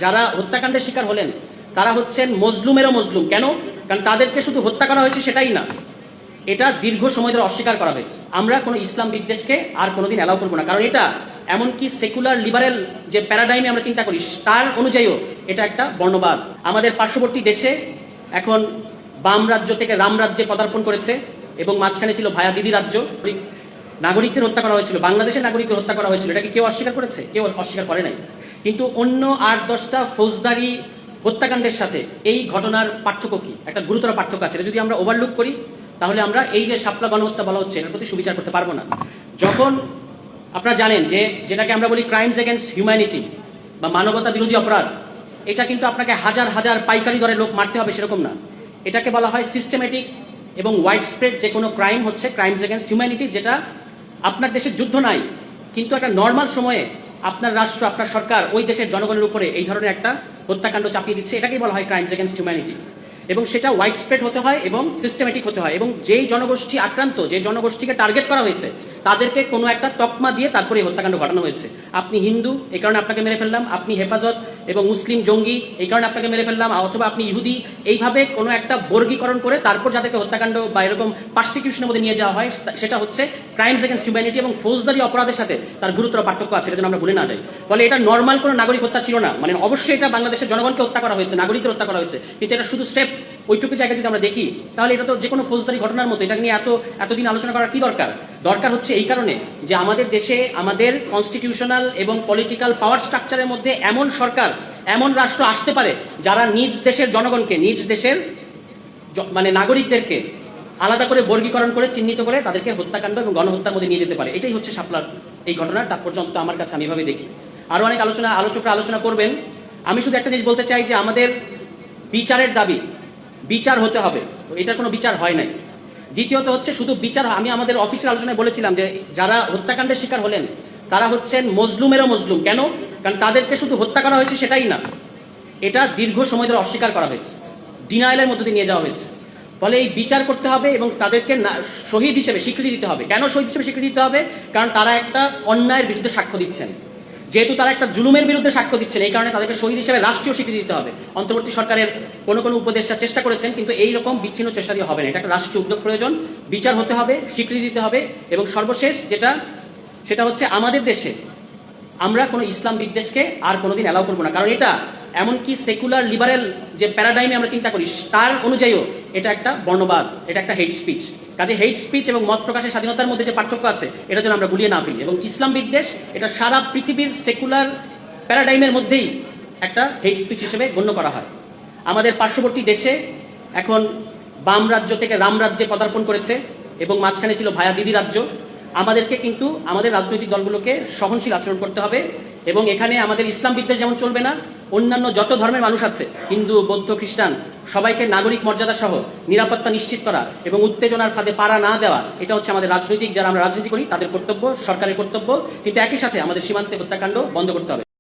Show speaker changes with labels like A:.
A: যারা হত্যাকাণ্ডের শিকার হলেন তারা হচ্ছেন মজলুমেরও মজলুম। কেন? কারণ তাদেরকে শুধু হত্যা করা হয়েছে সেটাই না, এটা দীর্ঘ সময় ধরে অস্বীকার করা হয়েছে। আমরা কোনো ইসলাম বিদ্বেষকে আর কোনোদিন অ্যালাউ করবো না, কারণ এটা এমনকি সেকুলার লিবারেল যে প্যারাডাইমে আমরা চিন্তা করি তার অনুযায়ীও এটা একটা বর্ণবাদ। আমাদের পার্শ্ববর্তী দেশে এখন বাম রাজ্য থেকে রাম রাজ্যে পদার্পণ করেছে এবং মাঝখানে ছিল ভায়া দিদি রাজ্য। নাগরিকদের হত্যা করা হয়েছিল, বাংলাদেশের নাগরিকদের হত্যা করা হয়েছিল, এটাকে কেউ অস্বীকার করেছে? কেউ অস্বীকার করে নাই। কিন্তু অন্য 8-10টা ফৌজদারি হত্যাকাণ্ডের সাথে এই ঘটনার পার্থক্য কি? একটা গুরুতর পার্থক্য আছে। এটা যদি আমরা ওভারলুক করি তাহলে আমরা এই যে শাপলা গণহত্যা বলা হচ্ছে এর প্রতি সুবিচার করতে পারবো না। যখন আপনারা জানেন যে যেটাকে আমরা বলি ক্রাইমস এগেনস্ট হিউম্যানিটি বা মানবতা বিরোধী অপরাধ, এটা কিন্তু আপনাকে হাজার হাজার পাইকারি দরে লোক মারতে হবে সেরকম না। এটাকে বলা হয় সিস্টেমেটিক এবং ওয়াইড স্প্রেড যে কোনো ক্রাইম হচ্ছে ক্রাইমস এগেনস্ট হিউম্যানিটি, যেটা আপনার দেশে যুদ্ধ নাই কিন্তু একটা নর্মাল সময়ে আপনার রাষ্ট্র, আপনার সরকার ওই দেশের জনগণের উপরে এই ধরনের একটা হত্যাকাণ্ড চাপিয়ে দিচ্ছে, এটাকেই বলা হয় ক্রাইমস এগেনস্ট হিউম্যানিটি। এবং সেটা ওয়াইড স্প্রেড হতে হয় এবং সিস্টেমেটিক হতে হয়, এবং যেই জনগোষ্ঠী আক্রান্ত, যে জনগোষ্ঠীকে টার্গেট করা হয়েছে তাদেরকে কোনো একটা তকমা দিয়ে তারপরে হত্যাকাণ্ড ঘটানো হয়েছে। আপনি হিন্দু, এই কারণে আপনাকে মেরে ফেললাম, আপনি হেফাজত এবং মুসলিম জঙ্গি, এই কারণে আপনাকে মেরে ফেললাম, অথবা আপনি ইহুদি, এইভাবে কোনো একটা বর্গীকরণ করে তারপর যাদেরকে হত্যাকাণ্ড বা এরকম পার্সিকিউশনের মধ্যে নিয়ে যাওয়া হয় সেটা হচ্ছে ক্রাইমস এগেনস্ট হিউম্যানিটি। এবং ফৌজদারি অপরাধের সাথে তার গুরুতর পার্থক্য আছে, এটা যেন আমরা ভুলে না যাই। ফলে এটা নর্মাল কোনো নাগরিক হত্যা ছিল না, মানে অবশ্যই এটা বাংলাদেশের জনগণকে হত্যা করা হয়েছে, নাগরিকদের হত্যা করা হয়েছে, কিন্তু এটা শুধু স্রেফ ওইটুকু জায়গায় যদি আমরা দেখি তাহলে এটা তো যে কোনো ফৌজদারি ঘটনার মতো। এটা নিয়ে এতদিন আলোচনা করার কি দরকার? দরকার হচ্ছে এই কারণে যে আমাদের দেশে আমাদের কনস্টিটিউশনাল এবং পলিটিক্যাল পাওয়ার স্ট্রাকচারের মধ্যে এমন সরকার, এমন রাষ্ট্র আসতে পারে যারা নিজ দেশের জনগণকে, নিজ দেশের মানে নাগরিকদেরকে আলাদা করে বর্গীকরণ করে চিহ্নিত করে তাদেরকে হত্যাকাণ্ড এবং গণহত্যার মধ্যে নিয়ে যেতে পারে। এটাই হচ্ছে শাপলার এই ঘটনার তাৎপর্য, আমার কাছে আমি এভাবে দেখি। আরও অনেক আলোচকরা আলোচনা করবেন। আমি শুধু একটা জিনিস বলতে চাই যে আমাদের বিচারের দাবি, বিচার হতে হবে, এটার কোনো বিচার হয় নাই। দ্বিতীয়ত হচ্ছে শুধু বিচার, আমি আমাদের অফিসের আলোচনায় বলেছিলাম যে যারা হত্যাকাণ্ডের শিকার হলেন তারা হচ্ছেন মজলুমেরও মজলুম। কেন? কারণ তাদেরকে শুধু হত্যা করা হয়েছে সেটাই না, এটা দীর্ঘ সময় ধরে অস্বীকার করা হয়েছে, ডিনায়ালের মধ্যে দিয়ে নিয়ে যাওয়া হয়েছে। ফলে এই বিচার করতে হবে এবং তাদেরকে শহীদ হিসেবে স্বীকৃতি দিতে হবে। কেন শহীদ হিসেবে স্বীকৃতি দিতে হবে? কারণ তারা একটা অন্যায়ের বিরুদ্ধে সাক্ষ্য দিচ্ছেন, যেহেতু তারা একটা জুলুমের বিরুদ্ধে সাক্ষ্য দিচ্ছেন, এই কারণে তাদেরকে শহীদ হিসেবে রাষ্ট্রীয় স্বীকৃতি দিতে হবে। অন্তর্বর্তী সরকারের কোনো উপদেষ্টা চেষ্টা করেছেন, কিন্তু এইরকম বিচ্ছিন্ন চেষ্টা দিয়ে হবে না, এটা একটা রাষ্ট্রীয় উদ্যোগ প্রয়োজন। বিচার হতে হবে, স্বীকৃতি দিতে হবে, এবং সর্বশেষ সেটা হচ্ছে আমাদের দেশে আমরা কোনো ইসলাম বিদ্বেষকে আর কোনোদিন অ্যালাউ করবো না, কারণ এটা এমনকি সেকুলার লিবারেল যে প্যারাডাইমে আমরা চিন্তা করি তার অনুযায়ীও এটা একটা বর্ণবাদ, এটা একটা হেট স্পিচ। কাজে হেট স্পিচ এবং মত প্রকাশের স্বাধীনতার মধ্যে যে পার্থক্য আছে এটা যেন আমরা গুলিয়ে না ফেলি। এবং ইসলাম বিদ্বেষ এটা সারা পৃথিবীর সেকুলার প্যারাডাইমের মধ্যেই একটা হেট স্পিচ হিসেবে গণ্য করা হয়। আমাদের পার্শ্ববর্তী দেশে এখন বাম রাজ্য থেকে রাম রাজ্যে পদার্পণ করেছে এবং মাঝখানে ছিল ভায়া দিদি রাজ্য। আমাদেরকে কিন্তু আমাদের রাজনৈতিক দলগুলোকে সহনশীল আচরণ করতে হবে, এবং এখানে আমাদের ইসলাম বিদ্বেষ যেমন চলবে না, অন্যান্য যত ধর্মের মানুষ আছে, হিন্দু, বৌদ্ধ, খ্রিস্টান, সবাইকে নাগরিক মর্যাদা সহ নিরাপত্তা নিশ্চিত করা এবং উত্তেজনার ফাঁদে পাড়া না দেওয়া, এটা হচ্ছে আমাদের যারা আমরা রাজনীতি করি তাদের কর্তব্য, সরকারের কর্তব্য। কিন্তু একই সাথে আমাদের সীমান্তে হত্যাকাণ্ড বন্ধ করতে হবে।